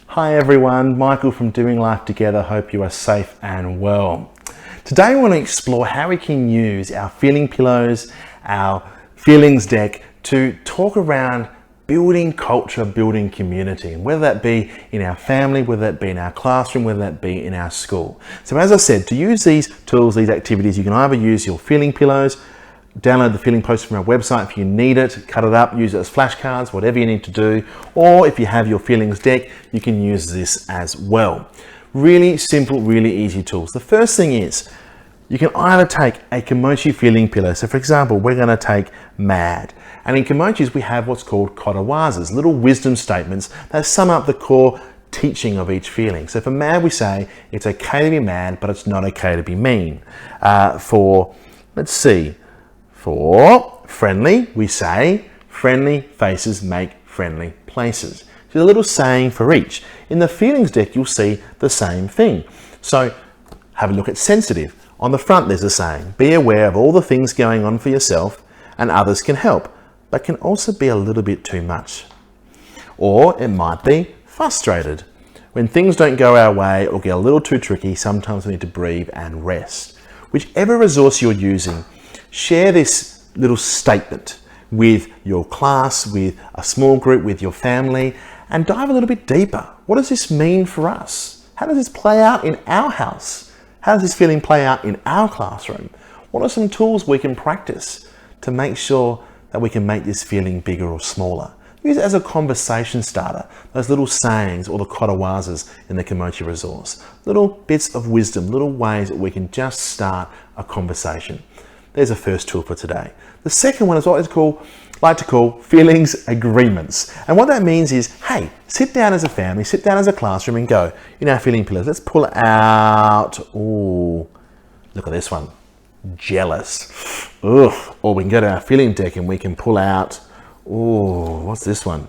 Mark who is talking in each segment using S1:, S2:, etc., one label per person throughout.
S1: Hi everyone, Michael from Doing Life Together. Hope you are safe and well. Today we want to explore how we can use our feeling pillows, our feelings deck to talk around building culture, building community, and whether that be in our family, whether that be in our classroom, whether that be in our school. So as I said, to use these tools, these activities, you can either use your feeling pillows, download the feeling post from our website if you need it, cut it up, use it as flashcards, whatever you need to do. Or if you have your feelings deck, you can use this as well. Really simple, really easy tools. The first thing is, you can either take a Kimochis feeling pillow. So for example, we're going to take MAD. And in Kimochis, we have what's called kotawazas, little wisdom statements that sum up the core teaching of each feeling. So for MAD, we say, it's okay to be mad, but it's not okay to be mean. For friendly, we say, friendly faces make friendly places. There's a little saying for each. In the feelings deck, you'll see the same thing. So have a look at sensitive. On the front, there's a saying, be aware of all the things going on for yourself and others can help, but can also be a little bit too much. Or it might be frustrated. When things don't go our way or get a little too tricky, sometimes we need to breathe and rest. Whichever resource you're using, share this little statement with your class, with a small group, with your family, and dive a little bit deeper. What does this mean for us? How does this play out in our house? How does this feeling play out in our classroom? What are some tools we can practice to make sure that we can make this feeling bigger or smaller? Use it as a conversation starter, those little sayings or the kotawazas in the Kimochis resource. Little bits of wisdom, little ways that we can just start a conversation. There's a first tool for today. The second one is what I like to call feelings agreements. And what that means is, hey, sit down as a family, sit down as a classroom and go, in our feeling pillars, let's pull out, ooh, look at this one, jealous. Ugh. Or we can go to our feeling deck and we can pull out, ooh, what's this one?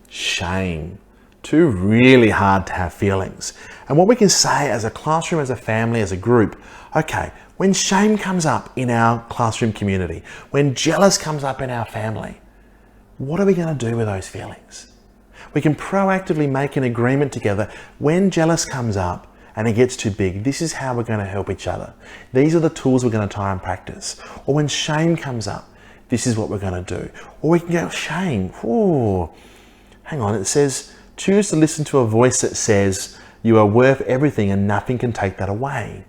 S1: Shame. Two really hard to have feelings. And what we can say as a classroom, as a family, as a group, okay, when shame comes up in our classroom community, when jealous comes up in our family, what are we going to do with those feelings? We can proactively make an agreement together. When jealous comes up and it gets too big, this is how we're going to help each other. These are the tools we're going to try and practice. Or when shame comes up, this is what we're going to do. Or we can go, shame, ooh, hang on, it says, choose to listen to a voice that says, you are worth everything and nothing can take that away.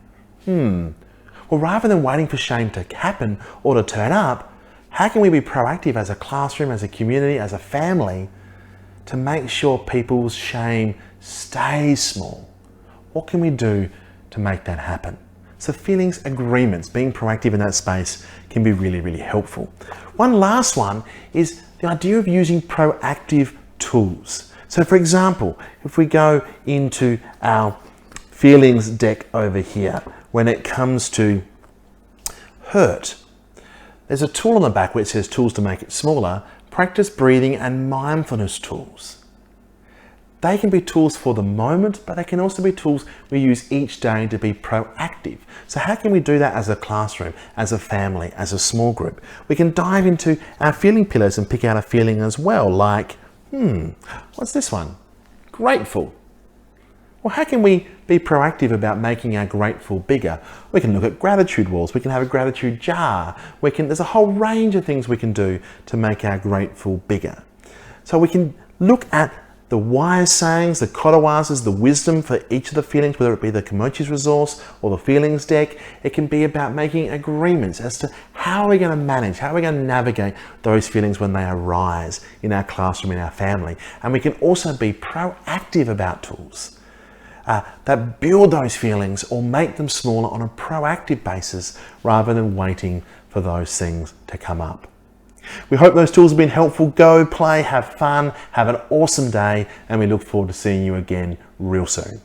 S1: Well, rather than waiting for shame to happen or to turn up, how can we be proactive as a classroom, as a community, as a family to make sure people's shame stays small? What can we do to make that happen? So feelings agreements, being proactive in that space can be really, really helpful. One last one is the idea of using proactive tools. So for example, if we go into our feelings deck over here, when it comes to hurt, there's a tool on the back where it says tools to make it smaller, practice breathing and mindfulness tools. They can be tools for the moment, but they can also be tools we use each day to be proactive. So how can we do that as a classroom, as a family, as a small group? We can dive into our feeling pillows and pick out a feeling as well, like, what's this one? Grateful. Well, how can we be proactive about making our grateful bigger? We can look at gratitude walls. We can have a gratitude jar. There's a whole range of things we can do to make our grateful bigger. So we can look at the wise sayings, the kotawazas, the wisdom for each of the feelings, whether it be the Kimochis resource or the feelings deck. It can be about making agreements as to how are we going to manage, how are we going to navigate those feelings when they arise in our classroom, in our family. And we can also be proactive about tools that build those feelings or make them smaller on a proactive basis rather than waiting for those things to come up. We hope those tools have been helpful. Go, play, have fun, have an awesome day, and we look forward to seeing you again real soon.